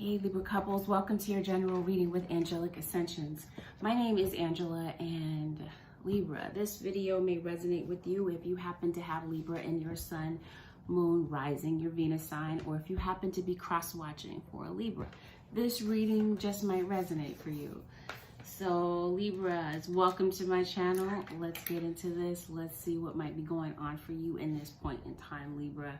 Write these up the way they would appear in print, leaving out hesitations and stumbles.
Hey Libra couples, welcome to your general reading with Angelic Ascensions. My name is Angela, and Libra, this video may resonate with you if you happen to have Libra in your sun, moon, rising, your Venus sign, or if you happen to be cross-watching for a Libra. This reading just might resonate for you. So Libras, welcome to my channel. Let's get into this. Let's see what might be going on for you in this point in time, Libra.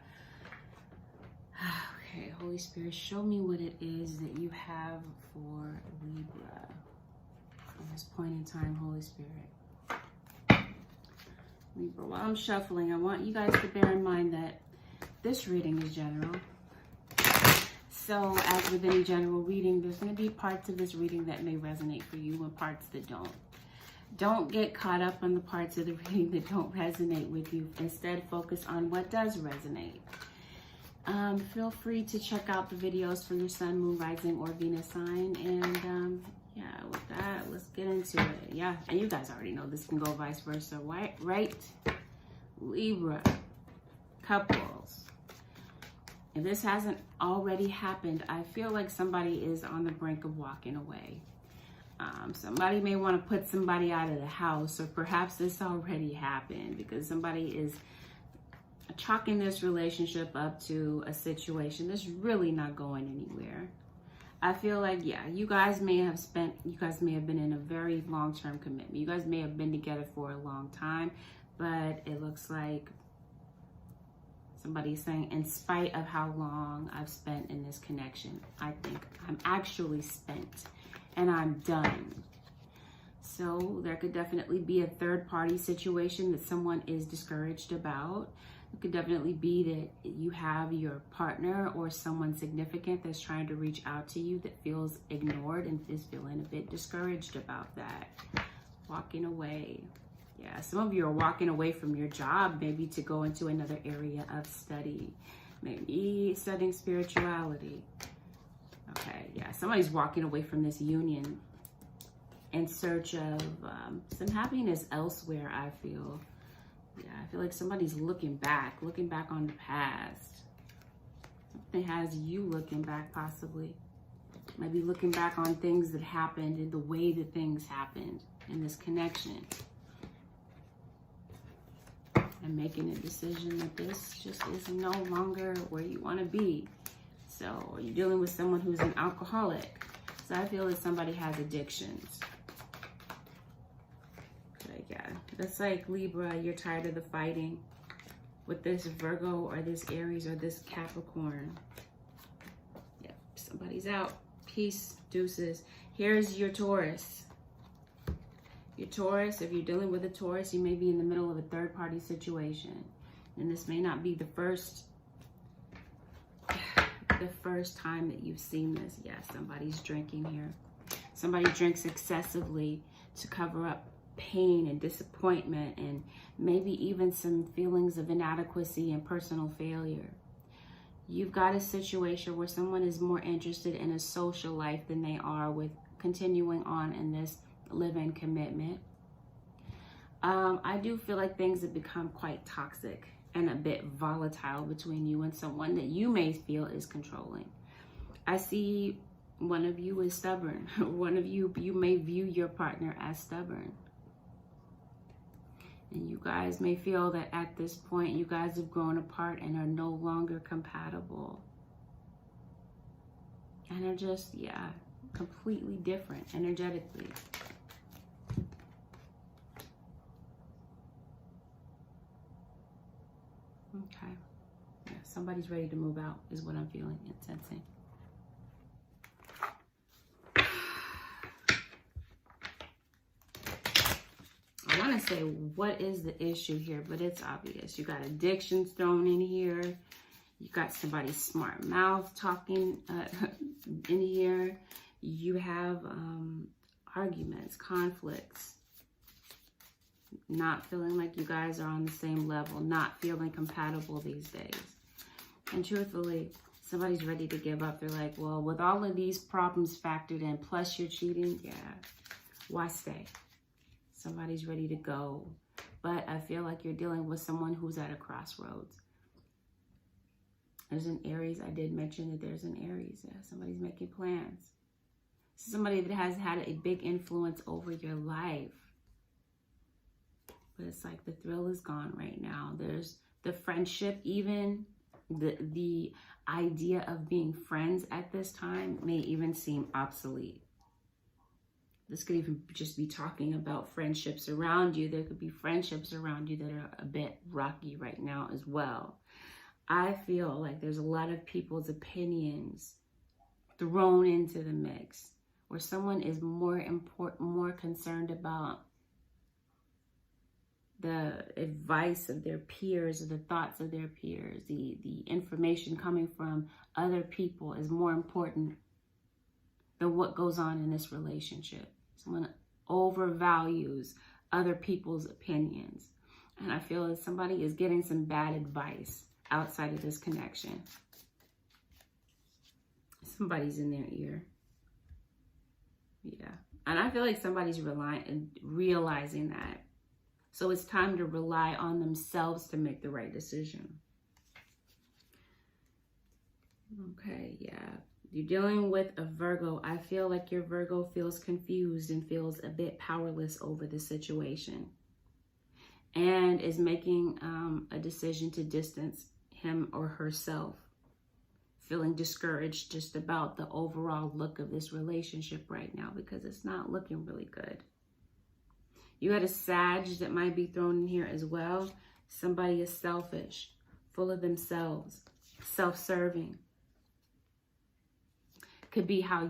Okay, Holy Spirit, show me what it is that you have for Libra at this point in time, Holy Spirit. Libra, while I'm shuffling, I want you guys to bear in mind that this reading is general. So as with any general reading, there's going to be parts of this reading that may resonate for you and parts that don't. Don't get caught up on the parts of the reading that don't resonate with you. Instead, focus on what does resonate. Feel free to check out the videos for your sun, moon, rising, or Venus sign. And yeah, with that, let's get into it. Yeah, and you guys already know this can go vice versa, right? Libra, couples. If this hasn't already happened, I feel like somebody is on the brink of walking away. Somebody may want to put somebody out of the house, or perhaps this already happened because somebody is chalking this relationship up to a situation that's really not going anywhere. I feel like, yeah, you guys may have been in a very long-term commitment. You guys may have been together for a long time, but it looks like somebody's saying, in spite of how long I've spent in this connection, I think I'm actually spent and I'm done. So there could definitely be a third-party situation that someone is discouraged about. It could definitely be that you have your partner or someone significant that's trying to reach out to you that feels ignored and is feeling a bit discouraged about that. Walking away. Yeah, some of you are walking away from your job, maybe to go into another area of study. Maybe studying spirituality. Okay, yeah, somebody's walking away from this union in search of some happiness elsewhere, I feel. Yeah, I feel like somebody's looking back on the past. Something has you looking back, possibly. Maybe looking back on things that happened and the way that things happened in this connection. And making a decision that this just is no longer where you want to be. So, are you dealing with someone who's an alcoholic? So I feel that somebody has addictions. Yeah, that's like Libra, you're tired of the fighting with this Virgo or this Aries or this Capricorn. Yep, somebody's out. Peace, deuces. Here's your Taurus. Your Taurus, if you're dealing with a Taurus, you may be in the middle of a third-party situation. And this may not be the first time that you've seen this. Yeah, somebody's drinking here. Somebody drinks excessively to cover up pain and disappointment and maybe even some feelings of inadequacy and personal failure. You've got a situation where someone is more interested in a social life than they are with continuing on in this live-in commitment. I do feel like things have become quite toxic and a bit volatile between you and someone that you may feel is controlling. I see one of you is stubborn. One of you may view your partner as stubborn. And you guys may feel that at this point, you guys have grown apart and are no longer compatible. And are just, yeah, completely different energetically. Okay. Yeah, somebody's ready to move out is what I'm feeling and sensing. I want to say, what is the issue here? But it's obvious. You got addictions thrown in here. You got somebody's smart mouth talking in here. You have arguments, conflicts. Not feeling like you guys are on the same level. Not feeling compatible these days. And truthfully, somebody's ready to give up. They're like, well, with all of these problems factored in, plus you're cheating, yeah, why stay? Somebody's ready to go. But I feel like you're dealing with someone who's at a crossroads. There's an Aries. I did mention that there's an Aries. Yeah, somebody's making plans. Somebody that has had a big influence over your life. But it's like the thrill is gone right now. There's the friendship, even the idea of being friends at this time may even seem obsolete. This could even just be talking about friendships around you. There could be friendships around you that are a bit rocky right now as well. I feel like there's a lot of people's opinions thrown into the mix, where someone is more concerned about the advice of their peers, or the thoughts of their peers, the information coming from other people is more important than what goes on in this relationship. Someone overvalues other people's opinions. And I feel that somebody is getting some bad advice outside of this connection. Somebody's in their ear. Yeah. And I feel like somebody's realizing that. So it's time to rely on themselves to make the right decision. Okay, yeah. You're dealing with a Virgo. I feel like your Virgo feels confused and feels a bit powerless over the situation. And is making a decision to distance him or herself. Feeling discouraged just about the overall look of this relationship right now, because it's not looking really good. You had a Sag that might be thrown in here as well. Somebody is selfish, full of themselves, self-serving. Could be how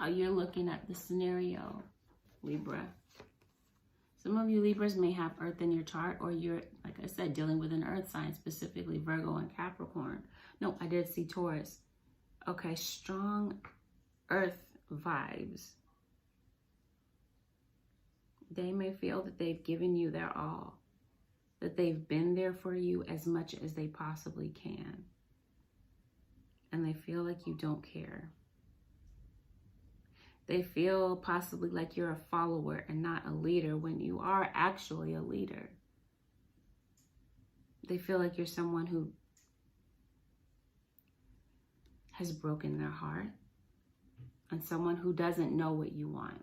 you're looking at the scenario, Libra. Some of you Libras may have Earth in your chart, or you're, like I said, dealing with an Earth sign, specifically Virgo and Capricorn. No, I did see Taurus. Okay, strong Earth vibes. They may feel that they've given you their all, that they've been there for you as much as they possibly can. And they feel like you don't care. They feel possibly like you're a follower and not a leader, when you are actually a leader. They feel like you're someone who has broken their heart, and someone who doesn't know what you want.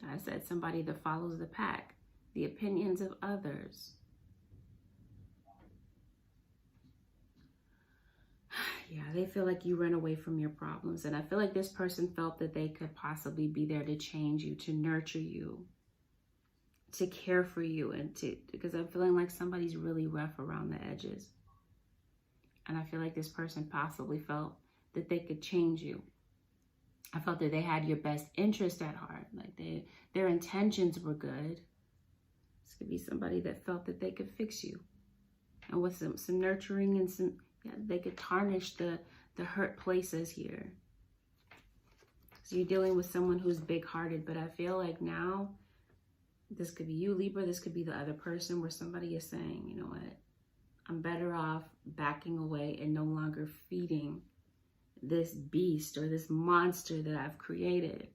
I said somebody that follows the pack, the opinions of others. Yeah, they feel like you run away from your problems. And I feel like this person felt that they could possibly be there to change you, to nurture you, to care for you, and because I'm feeling like somebody's really rough around the edges. And I feel like this person possibly felt that they could change you. I felt that they had your best interest at heart. Like their intentions were good. This could be somebody that felt that they could fix you. And with some nurturing and some, yeah, they could tarnish the hurt places here. So you're dealing with someone who's big-hearted, but I feel like now, this could be you, Libra, this could be the other person, where somebody is saying, you know what, I'm better off backing away and no longer feeding this beast or this monster that I've created.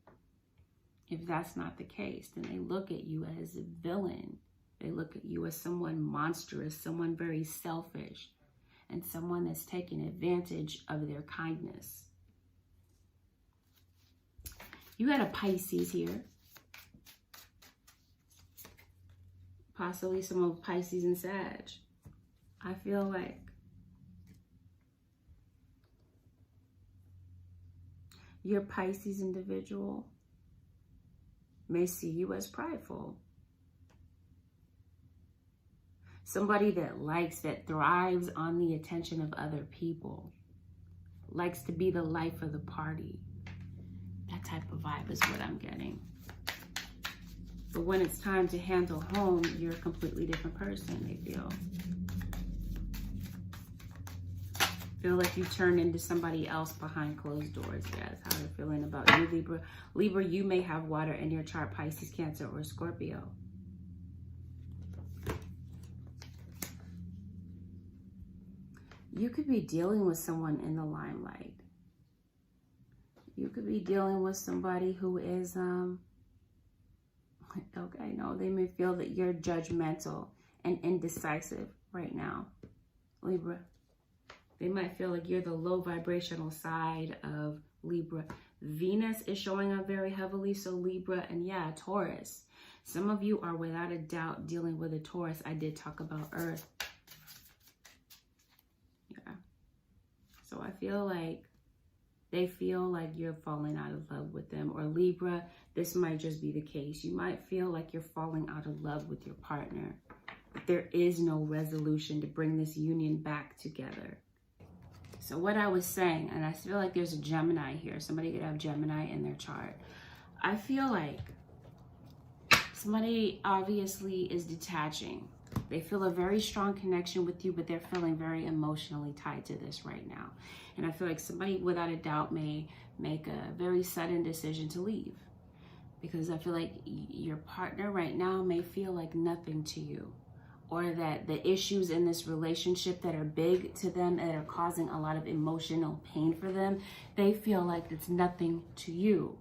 If that's not the case, then they look at you as a villain. They look at you as someone monstrous, someone very selfish, and someone that's taking advantage of their kindness. You got a Pisces here. Possibly some of Pisces and Sag. I feel like your Pisces individual may see you as prideful. Somebody that thrives on the attention of other people. Likes to be the life of the party. That type of vibe is what I'm getting. But when it's time to handle home, you're a completely different person, they feel. Feel like you turn into somebody else behind closed doors. Yeah, that's how they're feeling about you, Libra. Libra, you may have water in your chart, Pisces, Cancer, or Scorpio. You could be dealing with someone in the limelight. You could be dealing with somebody who is, okay, no, they may feel that you're judgmental and indecisive right now. Libra. They might feel like you're the low vibrational side of Libra. Venus is showing up very heavily, so Libra, and yeah, Taurus. Some of you are without a doubt dealing with a Taurus. I did talk about Earth. Yeah. So I feel like they feel like you're falling out of love with them. Or Libra, this might just be the case. You might feel like you're falling out of love with your partner. But there is no resolution to bring this union back together. So what I was saying, and I feel like there's a Gemini here. Somebody could have Gemini in their chart. I feel like somebody obviously is detaching. They feel a very strong connection with you, but they're feeling very emotionally tied to this right now. And I feel like somebody without a doubt may make a very sudden decision to leave. Because I feel like your partner right now may feel like nothing to you. Or that the issues in this relationship that are big to them, that are causing a lot of emotional pain for them, they feel like it's nothing to you.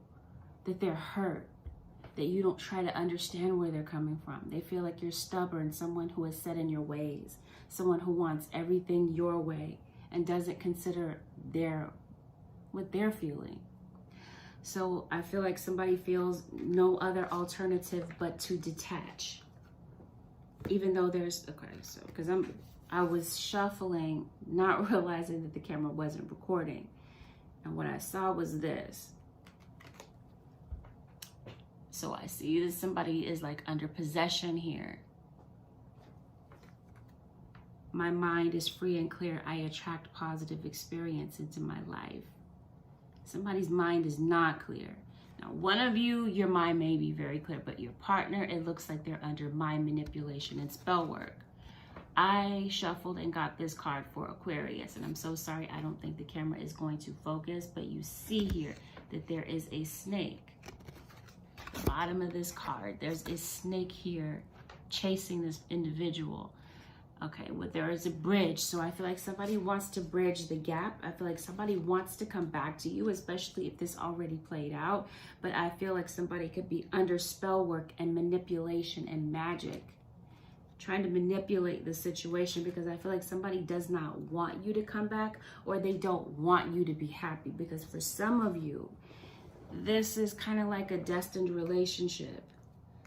That they're hurt. That you don't try to understand where they're coming from. They feel like you're stubborn, someone who is set in your ways, someone who wants everything your way and doesn't consider what they're feeling. So I feel like somebody feels no other alternative but to detach. Even though there's, okay, so because I was shuffling, not realizing that the camera wasn't recording. And what I saw was this. So I see that somebody is like under possession here. My mind is free and clear. I attract positive experience into my life. Somebody's mind is not clear. Now, one of you, your mind may be very clear, but your partner, it looks like they're under mind manipulation and spell work. I shuffled and got this card for Aquarius, and I'm so sorry, I don't think the camera is going to focus, but you see here that there is a snake. The bottom of this card, there's a snake here chasing this individual. Okay, well, there is a bridge, so I feel like somebody wants to bridge the gap. I feel like somebody wants to come back to you, especially if this already played out. But I feel like somebody could be under spell work and manipulation and magic, trying to manipulate the situation, because I feel like somebody does not want you to come back, or they don't want you to be happy. Because for some of you, this is kind of like a destined relationship.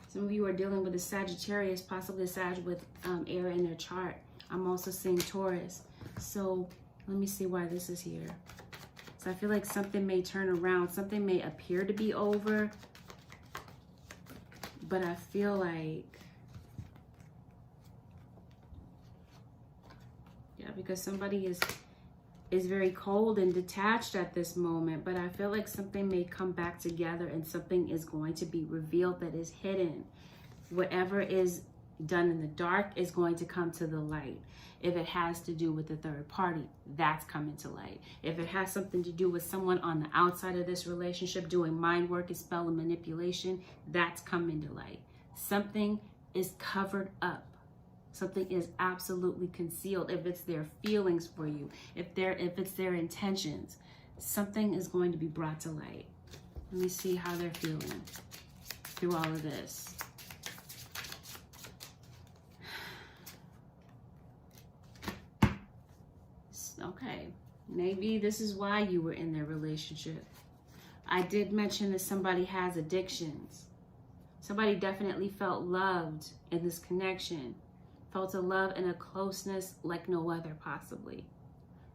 Some of you are dealing with a Sagittarius, possibly a Sag with air in their chart. I'm also seeing Taurus. So let me see why this is here. So I feel like something may turn around. Something may appear to be over. But I feel like, yeah, because somebody is very cold and detached at this moment, but I feel like something may come back together and something is going to be revealed that is hidden. Whatever is done in the dark is going to come to the light. If it has to do with the third party, that's coming to light. If it has something to do with someone on the outside of this relationship doing mind work and spell and manipulation, that's coming to light. Something is covered up. Something is absolutely concealed. If it's their feelings for you, if it's their intentions, something is going to be brought to light. Let me see how they're feeling through all of this. Okay, maybe this is why you were in their relationship. I did mention that somebody has addictions. Somebody definitely felt loved in this connection. Felt a love and a closeness like no other, possibly.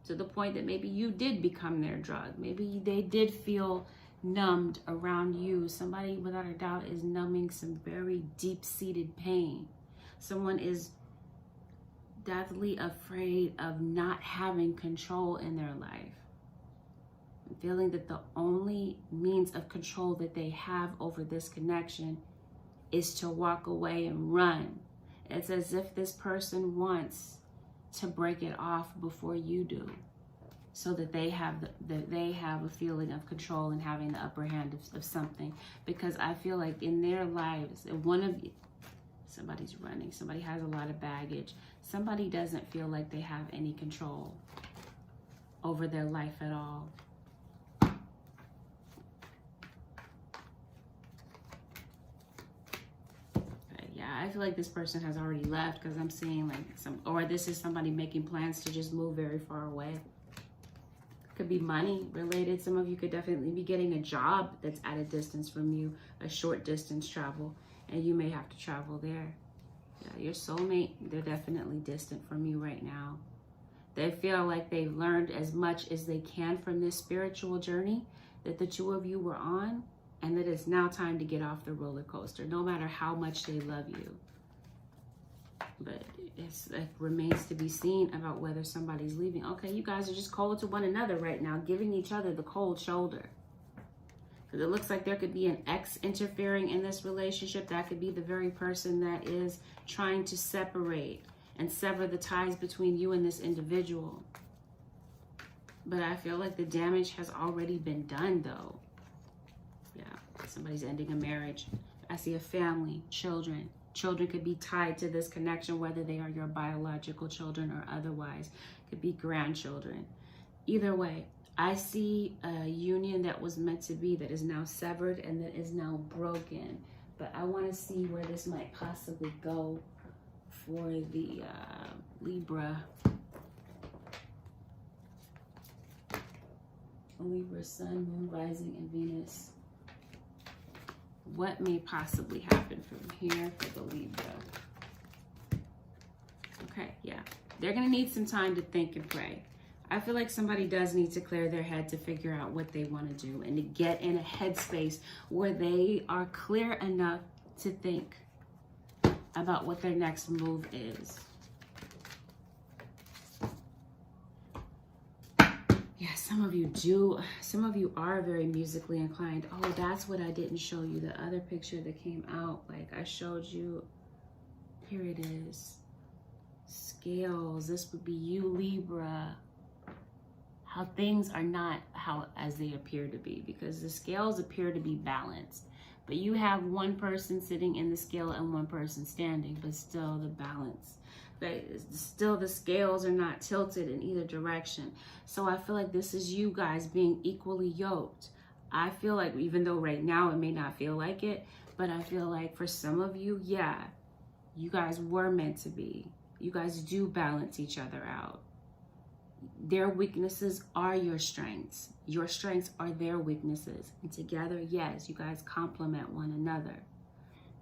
To the point that maybe you did become their drug. Maybe they did feel numbed around you. Somebody, without a doubt, is numbing some very deep-seated pain. Someone is deathly afraid of not having control in their life. Feeling that the only means of control that they have over this connection is to walk away and run. It's as if this person wants to break it off before you do, so that they have a feeling of control and having the upper hand of something. Because I feel like in their lives, if one of you, somebody's running, somebody has a lot of baggage, somebody doesn't feel like they have any control over their life at all. I feel like this person has already left, because I'm seeing like or this is somebody making plans to just move very far away. Could be money related. Some of you could definitely be getting a job that's at a distance from you, a short distance travel, and you may have to travel there. Yeah, your soulmate, they're definitely distant from you right now. They feel like they've learned as much as they can from this spiritual journey that the two of you were on, and that it's now time to get off the roller coaster, no matter how much they love you. But it remains to be seen about whether somebody's leaving. Okay, you guys are just cold to one another right now, giving each other the cold shoulder. Because it looks like there could be an ex interfering in this relationship. That could be the very person that is trying to separate and sever the ties between you and this individual. But I feel like the damage has already been done, though. Yeah, somebody's ending a marriage. I see a family, children. Children could be tied to this connection, whether they are your biological children or otherwise. Could be grandchildren. Either way, I see a union that was meant to be that is now severed and that is now broken. But I want to see where this might possibly go for the Libra. Libra, Sun, Moon, Rising, and Venus. What may possibly happen from here for the Libra? Okay, yeah. They're going to need some time to think and pray. I feel like somebody does need to clear their head to figure out what they want to do and to get in a headspace where they are clear enough to think about what their next move is. Yeah, some of you are very musically inclined. Oh, that's what I didn't show you. The other picture that came out, like I showed you. Here it is. Scales. This would be you, Libra. How things are not as they appear to be, because the scales appear to be balanced. But you have one person sitting in the scale and one person standing, but still the balance. But still the scales are not tilted in either direction. So I feel like this is you guys being equally yoked. I feel like, even though right now it may not feel like it, but I feel like for some of you, yeah, you guys were meant to be. You guys do balance each other out. Their weaknesses are your strengths. Your strengths are their weaknesses. And together, yes, you guys complement one another.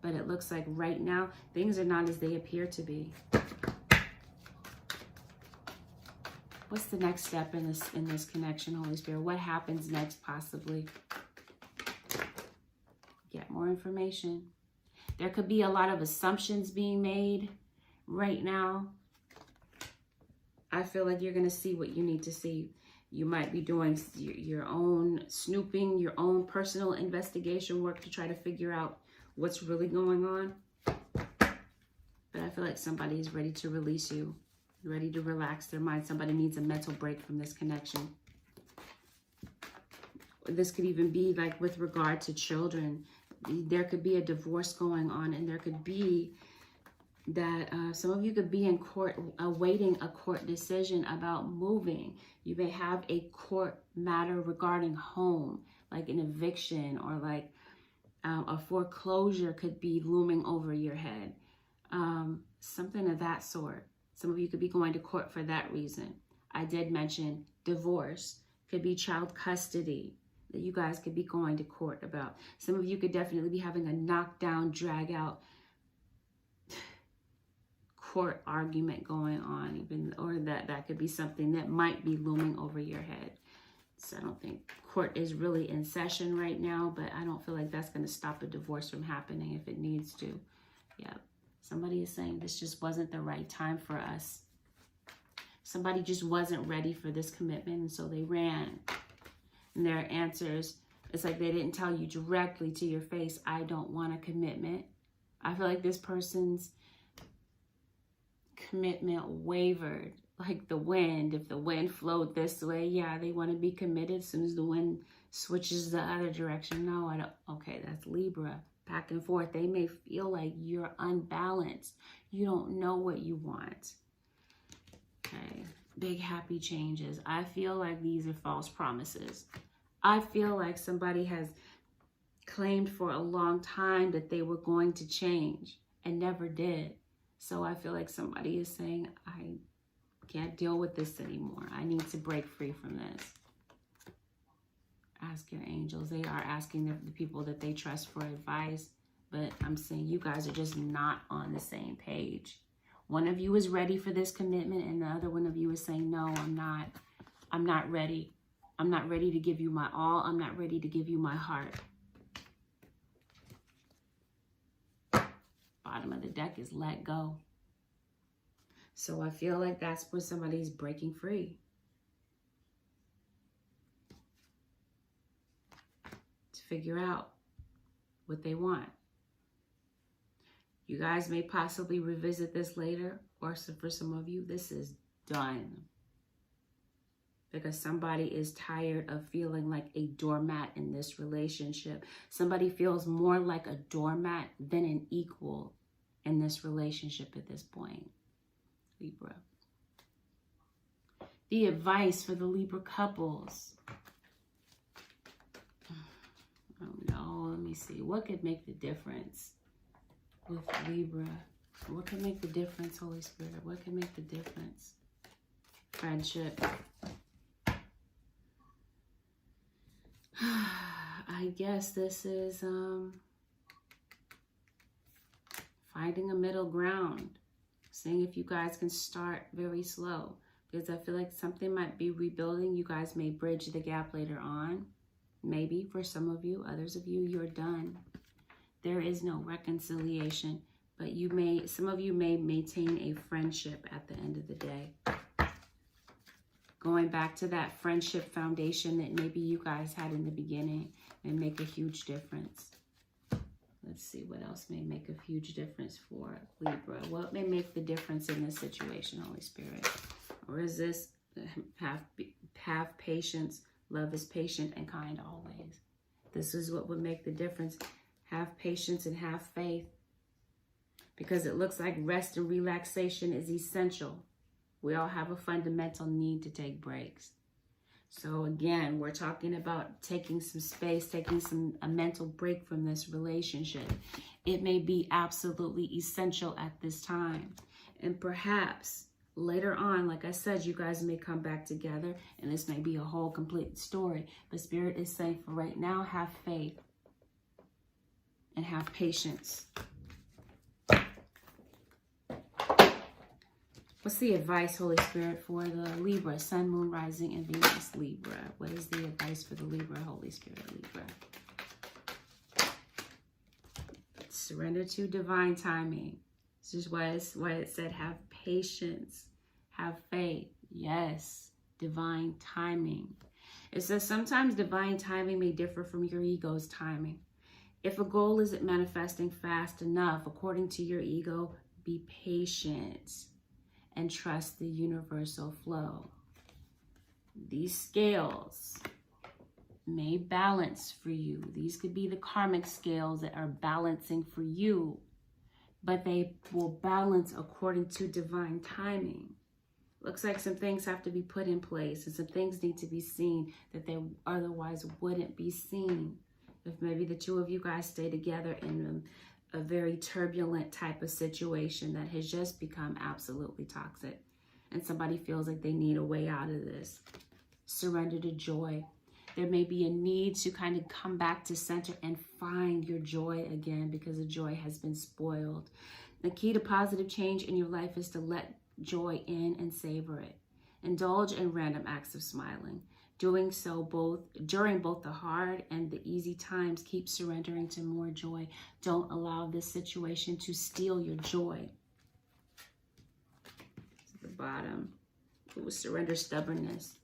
But it looks like right now, things are not as they appear to be. What's the next step in this connection, Holy Spirit? What happens next, possibly? Get more information. There could be a lot of assumptions being made right now. I feel like you're going to see what you need to see. You might be doing your own snooping, your own personal investigation work to try to figure out what's really going on. But I feel like somebody is ready to release you, ready to relax their mind. Somebody needs a mental break from this connection. This could even be like with regard to children. There could be a divorce going on, and there could be that some of you could be in court awaiting a court decision about moving. You may have a court matter regarding home, like an eviction, or like a foreclosure could be looming over your head. Something of that sort. Some of you could be going to court for that reason. I did mention divorce. Could be child custody that you guys could be going to court about. Some of you could definitely be having a knockdown, drag out court argument going on, even, or that could be something that might be looming over your head. So I don't think court is really in session right now, but I don't feel like that's going to stop a divorce from happening if it needs to. Yeah, somebody is saying this just wasn't the right time for us. Somebody just wasn't ready for this commitment, and so they ran. And their answers, it's like they didn't tell you directly to your face, I don't want a commitment. I feel like this person's commitment wavered like the wind. If the wind flowed this way, yeah, they want to be committed. As soon as the wind switches the other direction, no, I don't. Okay, that's Libra. Back and forth. They may feel like you're unbalanced. You don't know what you want. Okay, big happy changes. I feel like these are false promises. I feel like somebody has claimed for a long time that they were going to change. and never did. So I feel like somebody is saying, I can't deal with this anymore. I need to break free from this. Ask your angels. They are asking the people that they trust for advice. But I'm saying you guys are just not on the same page. One of you is ready for this commitment, and the other one of you is saying, no, I'm not. I'm not ready. I'm not ready to give you my all. I'm not ready to give you my heart. Bottom of the deck is let go. So I feel like that's where somebody's breaking free. To figure out what they want. You guys may possibly revisit this later, or for some of you, this is done. Because somebody is tired of feeling like a doormat in this relationship. Somebody feels more like a doormat than an equal in this relationship at this point. Libra. The advice for the Libra couples. Oh no, let me see. What could make the difference with Libra? What can make the difference, Holy Spirit? What can make the difference? Friendship. I guess this is finding a middle ground. Seeing if you guys can start very slow. Because I feel like something might be rebuilding. You guys may bridge the gap later on. Maybe for some of you. Others of you, you're done. There is no reconciliation. But some of you may maintain a friendship at the end of the day. Going back to that friendship foundation that maybe you guys had in the beginning may make a huge difference. Let's see what else may make a huge difference for Libra. What may make the difference in this situation, Holy Spirit? Or is this have patience, love is patient and kind always? This is what would make the difference. Have patience and have faith. Because it looks like rest and relaxation is essential. We all have a fundamental need to take breaks. So again, we're talking about taking some space, taking a mental break from this relationship. It may be absolutely essential at this time. And perhaps later on, like I said, you guys may come back together and this may be a whole complete story. But Spirit is saying for right now, have faith and have patience. What's the advice, Holy Spirit, for the Libra, Sun, Moon, Rising, and Venus Libra? What is the advice for the Libra, Holy Spirit, Libra? Surrender to divine timing. This is why it said have patience, have faith. Yes, divine timing. It says sometimes divine timing may differ from your ego's timing. If a goal isn't manifesting fast enough, according to your ego, be patient and trust the universal flow. These scales may balance for you. These could be the karmic scales that are balancing for you, but they will balance according to divine timing. Looks like some things have to be put in place and some things need to be seen that they otherwise wouldn't be seen. If maybe the two of you guys stay together in a very turbulent type of situation that has just become absolutely toxic and somebody feels like they need a way out of this. Surrender to joy. There may be a need to kind of come back to center and find your joy again because the joy has been spoiled. The key to positive change in your life is to let joy in and savor it. Indulge in random acts of smiling. Doing so during both the hard and the easy times. Keep surrendering to more joy. Don't allow this situation to steal your joy. To the bottom, it was surrender stubbornness.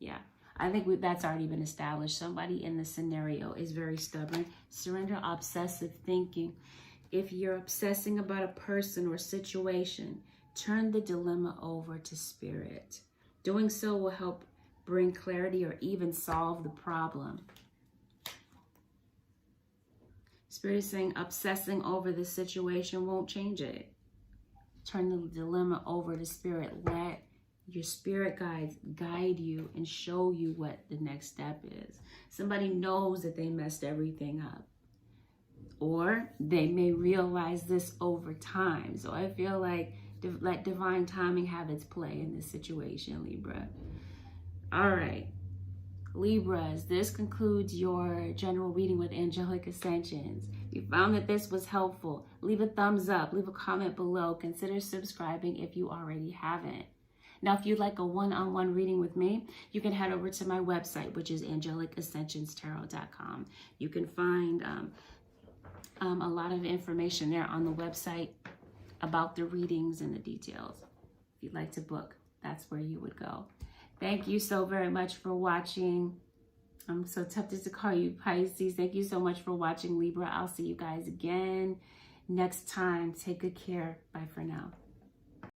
Yeah, I think that's already been established. Somebody in the scenario is very stubborn. Surrender obsessive thinking. If you're obsessing about a person or situation, turn the dilemma over to Spirit. Doing so will help bring clarity or even solve the problem. Spirit is saying obsessing over the situation won't change it. Turn the dilemma over to Spirit. Let your spirit guides guide you and show you what the next step is. Somebody knows that they messed everything up. or they may realize this over time. So I feel like let divine timing have its play in this situation, Libra. All right, Libras, this concludes your general reading with Angelic Ascensions. If you found that this was helpful, leave a thumbs up, leave a comment below. Consider subscribing if you already haven't. Now, if you'd like a one-on-one reading with me, you can head over to my website, which is AngelicAscensionsTarot.com. You can find a lot of information there on the website about the readings and the details. If you'd like to book, that's where you would go. Thank you so very much for watching. I'm so tempted to call you Pisces. Thank you so much for watching, Libra. I'll see you guys again next time. Take good care. Bye for now.